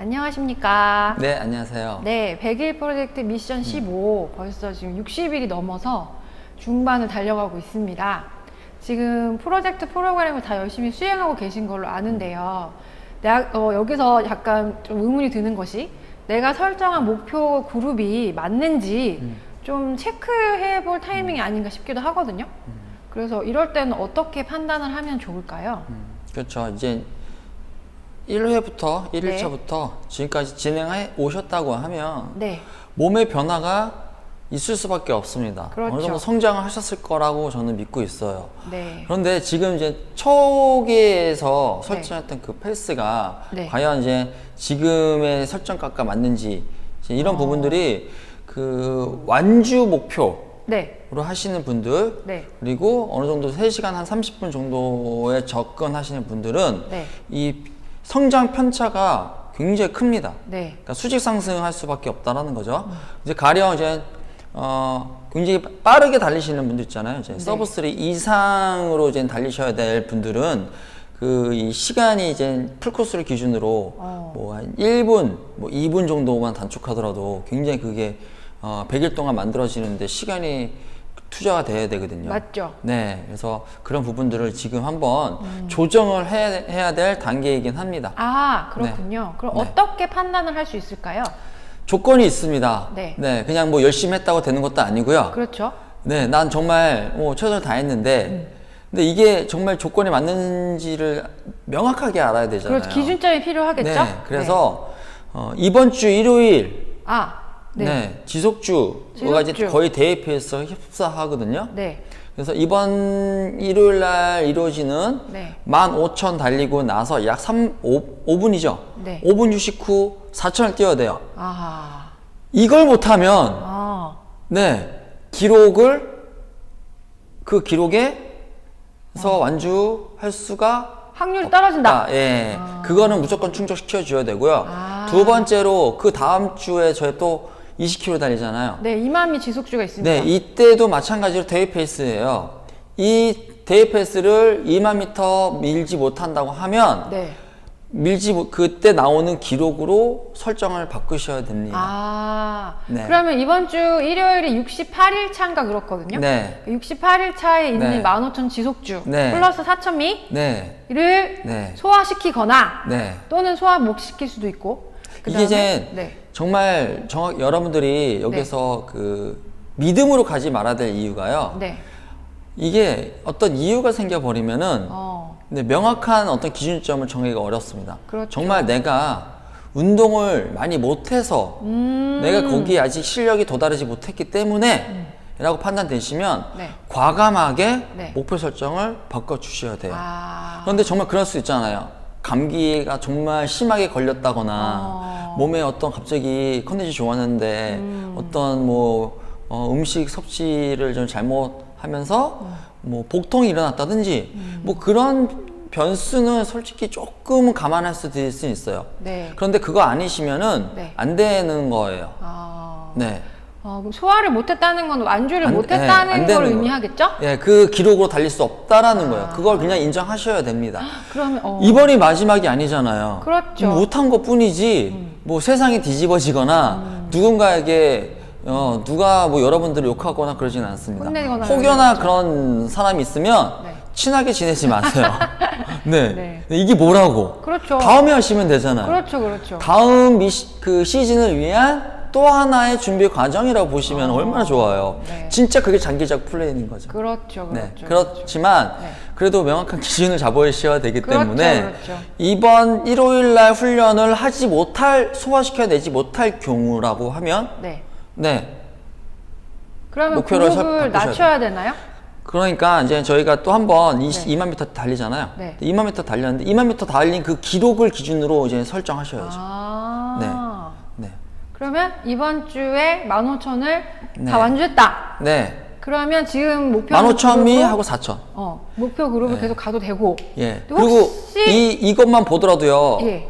안녕하십니까. 네, 안녕하세요. 네, 100일 프로젝트 미션 15 벌써 지금 60일이 넘어서 중반을 달려가고 있습니다. 지금 프로젝트 프로그램을 다 열심히 수행하고 계신 걸로 아는데요. 여기서 약간 좀 의문이 드는 것이 내가 설정한 목표 그룹이 맞는지 좀 체크해 볼 타이밍이 아닌가 싶기도 하거든요. 그래서 이럴 때는 어떻게 판단을 하면 좋을까요? 그렇죠. 이제 1회부터, 네. 1일차부터 지금까지 진행해 오셨다고 하면 네. 몸의 변화가 있을 수밖에 없습니다. 그렇죠. 어느 정도 성장을 하셨을 거라고 저는 믿고 있어요. 네. 그런데 지금 이제 초기에서 설정했던 그 페이스가 네. 과연 이제 지금의 설정값과 맞는지 이제 이런 부분들이 그 완주 목표로 네. 하시는 분들 네. 그리고 어느 정도 3시간 한 30분 정도에 접근하시는 분들은 네. 이 성장 편차가 굉장히 큽니다. 네. 그러니까 수직 상승할 수밖에 없다라는 거죠. 이제 가령 이제 굉장히 빠르게 달리시는 분들 있잖아요. 이제 네. 서브 3 이상으로 이제 달리셔야 될 분들은 그 이 시간이 이제 풀코스를 기준으로 뭐 한 1분, 뭐 2분 정도만 단축하더라도 굉장히 그게 100일 동안 만들어지는데 시간이 투자가 돼야 되거든요. 맞죠. 네, 그래서 그런 부분들을 지금 한번 조정을 해야 될 단계이긴 합니다. 아, 그렇군요. 그럼 네. 어떻게 판단을 할 수 있을까요? 조건이 있습니다. 네. 그냥 뭐 열심히 했다고 되는 것도 아니고요. 그렇죠. 네, 난 정말 뭐 최선을 다했는데, 근데 이게 정말 조건이 맞는지를 명확하게 알아야 되잖아요. 그렇죠. 기준점이 필요하겠죠? 네, 그래서 이번 주 일요일, 아, 네. 네, 지속주가 이제 지속주. 거의 대입해서 흡사하거든요. 네. 그래서 이번 일요일 날 이루어지는 네. 15,000 달리고 나서 약 5분이죠. 네. 5분 휴식 후 4,000을 뛰어야 돼요. 아하. 이걸 못하면, 아. 네, 그 기록에서 완주할 수가 확률이 떨어진다. 예. 그거는 무조건 충족시켜 줘야 되고요. 아. 두 번째로 그 다음 주에 저희 또 20km 달리잖아요. 네, 이만미 지속주가 있습니다. 네, 이때도 마찬가지로 대회 페이스예요. 이 대회 페이스를 2만 미터 밀지 못한다고 하면 네. 그때 나오는 기록으로 설정을 바꾸셔야 됩니다. 아. 네. 그러면 이번 주 일요일이 68일 차인가 그렇거든요. 네. 68일 차에 있는 네. 15,000 지속주 네. 플러스 4,000미를 네. 소화시키거나 네. 또는 소화 못 시킬 수도 있고. 이게 이제 네. 정말 여러분들이 여기서 그 믿음으로 가지 말아야 될 이유가요. 네. 이게 어떤 이유가 생겨버리면은 근데 명확한 어떤 기준점을 정하기가 어렵습니다. 그렇죠. 정말 내가 운동을 많이 못해서 내가 거기에 아직 실력이 도달하지 못했기 때문에 라고 판단되시면 네. 과감하게 네. 목표 설정을 바꿔주셔야 돼요. 아. 그런데 정말 그럴 수 있잖아요. 감기가 정말 심하게 걸렸다거나 몸에 어떤 갑자기 컨디션이 좋았는데 어떤 뭐 음식 섭취를 좀 잘못하면서 뭐 복통이 일어났다든지 뭐 그런 변수는 솔직히 조금은 감안할 수 있어요. 네. 그런데 그거 아니시면은 네. 안 되는 거예요. 아. 네. 그럼 소화를 못했다는 건 완주를 안 못했다는 걸 되는 의미하겠죠? 예, 그 기록으로 달릴 수 없다라는 거예요. 그걸 그냥 인정하셔야 됩니다. 그러면 이번이 마지막이 아니잖아요. 그렇죠. 못한 것 뿐이지, 뭐 세상이 뒤집어지거나 누군가에게, 누가 뭐 여러분들을 욕하거나 그러지는 않습니다. 혼내거나 혹여나 그러겠죠. 그런 사람이 있으면 네. 친하게 지내지 마세요. 네. 네. 이게 뭐라고? 그렇죠. 다음에 하시면 되잖아요. 그렇죠, 그렇죠. 다음 그 시즌을 위한 또 하나의 준비 과정이라고 보시면 얼마나 좋아요. 네. 진짜 그게 장기적 플레이인 거죠. 그렇죠, 네, 그렇죠. 그렇지만 네. 그래도 명확한 기준을 잡으셔야 되기 그렇죠, 때문에 그렇죠. 이번 일요일 날 훈련을 소화시켜내지 못할 경우라고 하면 네. 네, 그러면 목표를 그룹을 바꾸셔야 낮춰야 되나요? 그러니까 이제 저희가 또 한번 2만 미터 달리잖아요. 네. 2만 미터 달렸는데 2만 미터 달린 그 기록을 기준으로 이제 설정하셔야죠. 아. 네. 그러면 이번 주에 15,000을 네. 다 완주했다. 네. 그러면 지금 목표 15,000미 하고 4,000. 목표 그룹을 네. 계속 가도 되고. 예. 근데 그리고 혹시 이것만 보더라도요. 예.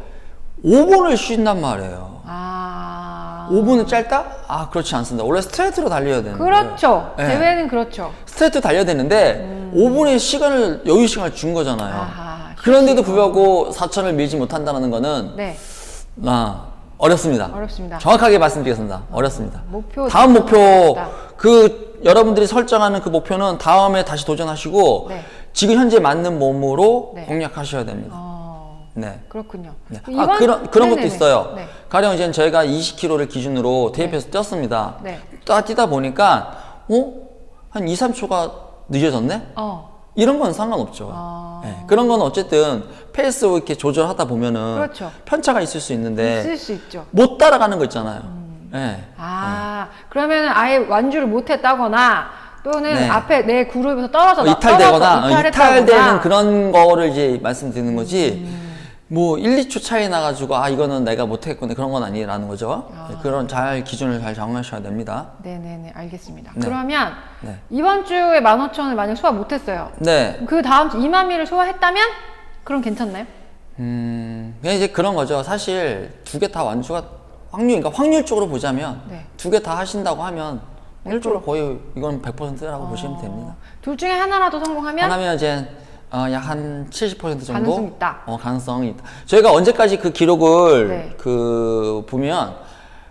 5분을 쉰단 말이에요. 아. 5분은 짧다? 아, 그렇지 않습니다. 원래 스트레이트로 달려야 되는데. 그렇죠. 네. 대회는 그렇죠. 스트레이트 달려야 되는데 5분의 여유 시간을 준 거잖아요. 아하, 그런데도 불구하고 4,000을 밀지 못한다는 거는 네. 어렵습니다. 어렵습니다. 정확하게 말씀드리겠습니다. 어렵습니다. 목표 다음 목표, 어렵다. 여러분들이 설정하는 그 목표는 다음에 다시 도전하시고, 네. 지금 현재 맞는 몸으로 네. 공략하셔야 됩니다. 네. 그렇군요. 네. 이번- 그런 것도 네네네. 있어요. 네. 가령 이제 저희가 20km를 기준으로 대입해서 뛰었습니다. 네. 뛰다 보니까, 한 2, 3초가 늦어졌네? 이런 건 상관없죠. 네. 그런 건 어쨌든 페이스 이렇게 조절하다 보면은 그렇죠. 편차가 있을 수 있는데 있을 수 있죠. 못 따라가는 거 있잖아요. 네. 그러면 아예 완주를 못했다거나 또는 네. 앞에 내 그룹에서 떨어져 이탈되거나 이탈했다거나. 이탈되는 그런 거를 이제 말씀드리는 거지. 뭐 1, 2초 차이 나가지고 이거는 내가 못했구나 그런 건 아니라는 거죠. 네, 그런 기준을 잘 정하셔야 됩니다. 네네네, 알겠습니다. 네. 그러면 네. 이번 주에 15,000을 만약 소화 못했어요. 네. 그 다음 주 20,000을 소화했다면 그럼 괜찮나요? 그냥 이제 그런 거죠. 사실 두 개 다 완주가 그러니까 확률적으로 보자면 네. 두 개 다 하신다고 하면 확률적으로 거의 이건 100%라고 보시면 됩니다. 둘 중에 하나라도 성공하면 하나면 이제 약 한 70% 정도 가능성이 있다. 가능성이 있다. 저희가 언제까지 그 기록을 네. 보면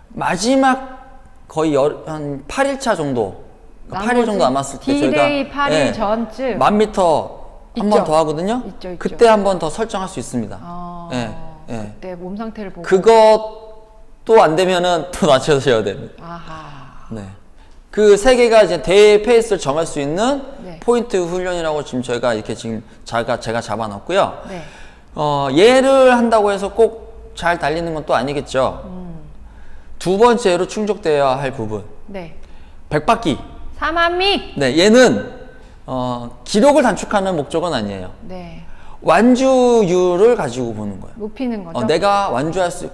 마지막 거의 한 8일차 정도, 8일 정도 남았을 때 D-Day 저희가 8일 전쯤 1000m 한 번 있죠. 더 하거든요. 있죠. 그때 한 번 더 설정할 수 있습니다. 예, 예. 그때 몸 상태를 보고. 그것도 안 되면은 또 낮춰셔야 됩니다. 아하. 네. 그 세 개가 이제 대회 페이스를 정할 수 있는 네. 포인트 훈련이라고 지금 저희가 이렇게 지금 제가 잡아놨고요. 네. 얘를 한다고 해서 꼭 잘 달리는 건 또 아니겠죠. 두 번째로 충족되어야 할 부분. 네. 100바퀴. 3만미. 네, 얘는 기록을 단축하는 목적은 아니에요. 네. 완주율을 가지고 보는 거예요. 높이는 거죠. 내가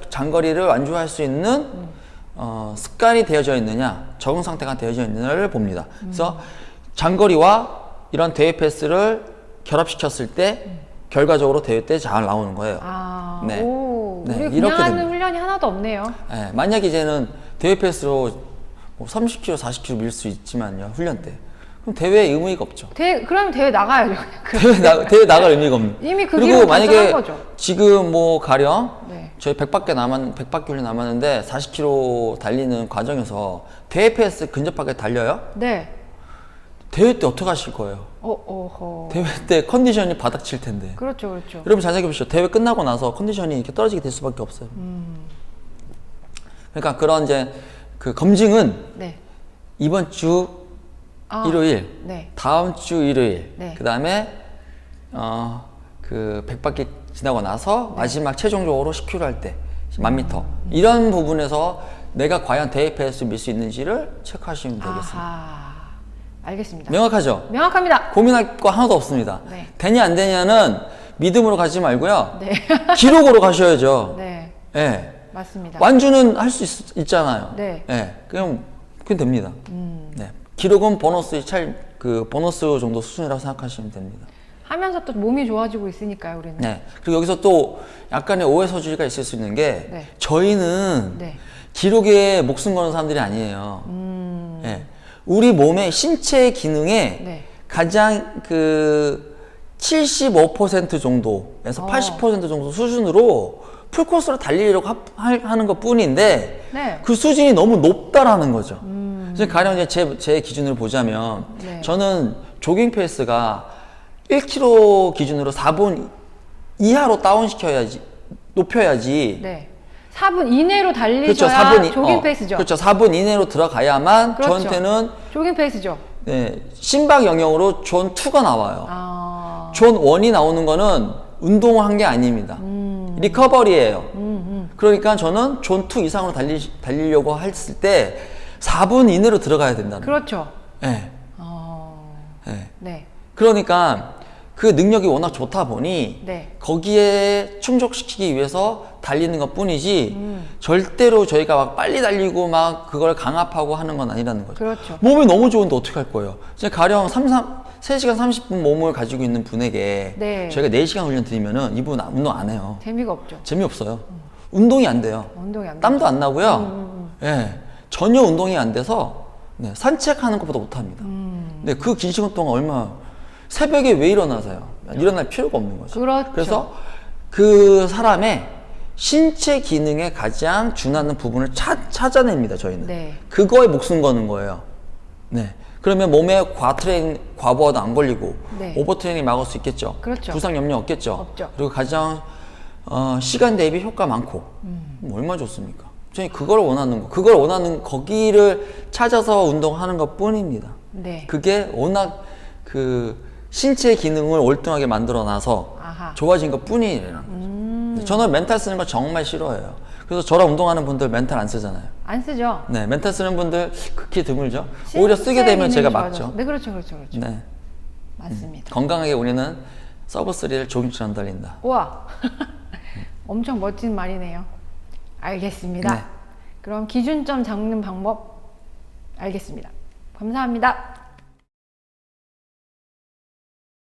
장거리를 완주할 수 있는 습관이 되어져 있느냐, 적응 상태가 되어져 있느냐를 봅니다. 그래서 장거리와 이런 대회 패스를 결합시켰을 때 결과적으로 대회 때 잘 나오는 거예요. 네. 오, 네, 우리 이렇게 그냥 하는 됩니다. 훈련이 하나도 없네요. 네, 만약에 이제는 대회 패스로 30km, 40km 밀 수 있지만요, 훈련 때. 그럼 대회에 의미가 없죠. 그럼 대회 나가야죠. 대회 나갈 의미가 없는. 이미 그 그리고 기록 만약에 달성한 거죠. 지금 뭐 가령 네. 저희 100바퀴 훈련 남았는데 40km 달리는 과정에서 대회 패스 근접하게 달려요? 네. 대회 때 어떻게 하실 거예요? 어허. 대회 때 컨디션이 바닥 칠 텐데. 그렇죠, 그렇죠. 여러분 잘 생각해 보시죠. 대회 끝나고 나서 컨디션이 이렇게 떨어지게 될 수밖에 없어요. 그러니까 그런 이제 그 검증은 네. 이번 주 일요일, 네. 다음 주 일요일, 네. 그 다음에 그 100바퀴 지나고 나서 마지막 최종적으로 10km 할 때 1000m 이런 부분에서 내가 과연 대회 패스 밀 수 있는지를 체크하시면 되겠습니다. 아하. 알겠습니다. 명확하죠? 명확합니다. 고민할 거 하나도 없습니다. 네. 되냐 안 되냐는 믿음으로 가지 말고요. 네. 기록으로 가셔야죠. 네. 예. 맞습니다. 완주는 할 수 있잖아요. 네. 예. 그럼 됩니다. 네. 기록은 보너스 보너스 정도 수준이라고 생각하시면 됩니다. 하면서 또 몸이 좋아지고 있으니까요, 우리는. 네. 그리고 여기서 또 약간의 오해 소지가 있을 수 있는 게 네. 저희는 네. 기록에 목숨 거는 사람들이 아니에요. 예. 우리 몸의 신체 기능에 네. 가장 75% 정도에서 80% 정도 수준으로 풀코스로 달리려고 하는 것 뿐인데 네. 그 수준이 너무 높다라는 거죠. 그래서 가령 이제 제 기준으로 보자면 네. 저는 조깅 페이스가 1km 기준으로 4분 이하로 높여야지. 네. 4분 이내로 그렇죠. 달리셔야 4분 조깅 페이스죠. 그렇죠. 4분 이내로 들어가야만 그렇죠. 저한테는 조깅 페이스죠. 네, 심박 영역으로 존 2가 나와요. 아. 존 1이 나오는 거는 운동을 한 게 아닙니다. 리커버리예요. 그러니까 저는 존 2 이상으로 달리려고 했을 때 4분 이내로 들어가야 된다는 거예요. 그렇죠. 네. 네. 네. 그러니까 그 능력이 워낙 좋다 보니 네. 거기에 충족시키기 위해서 달리는 것 뿐이지 절대로 저희가 막 빨리 달리고 막 그걸 강압하고 하는 건 아니라는 거죠. 그렇죠. 몸이 너무 좋은데 어떻게 할 거예요? 이제 가령 3시간 30분 몸을 가지고 있는 분에게 네. 저희가 4시간 훈련 드리면은 이분 운동 안 해요. 재미가 없죠. 재미없어요. 운동이 안 돼요. 운동이 안 땀도 안 나고요. 예, 전혀 운동이 안 돼서 네, 산책하는 것보다 못합니다. 네, 그 긴 시간 동안 새벽에 왜 일어나세요? 일어날 필요가 없는 거죠. 그렇죠. 그래서 그 사람의 신체 기능에 가장 준하는 부분을 찾아냅니다, 저희는. 네. 그거에 목숨 거는 거예요. 네. 그러면 몸에 과부하도 안 걸리고, 네. 오버트레이닝 막을 수 있겠죠. 그렇죠. 부상 염려 없겠죠. 없죠. 그리고 가장, 시간 대비 효과 많고, 얼마나 좋습니까? 저희 그걸 원하는 거, 그걸 원하는 거기를 찾아서 운동하는 것 뿐입니다. 네. 그게 워낙 신체 기능을 월등하게 만들어 놔서 아하. 좋아진 것 뿐이라는 거죠. 저는 멘탈 쓰는 거 정말 싫어해요. 그래서 저랑 운동하는 분들 멘탈 안 쓰잖아요. 안 쓰죠? 네, 멘탈 쓰는 분들 극히 드물죠. 오히려 쓰게 되면 제가 막죠. 네, 그렇죠, 그렇죠, 그렇죠. 네, 맞습니다. 건강하게 우리는 서브3를 조금처럼 달린다. 우와, 엄청 멋진 말이네요. 알겠습니다. 네. 그럼 기준점 잡는 방법 알겠습니다. 감사합니다.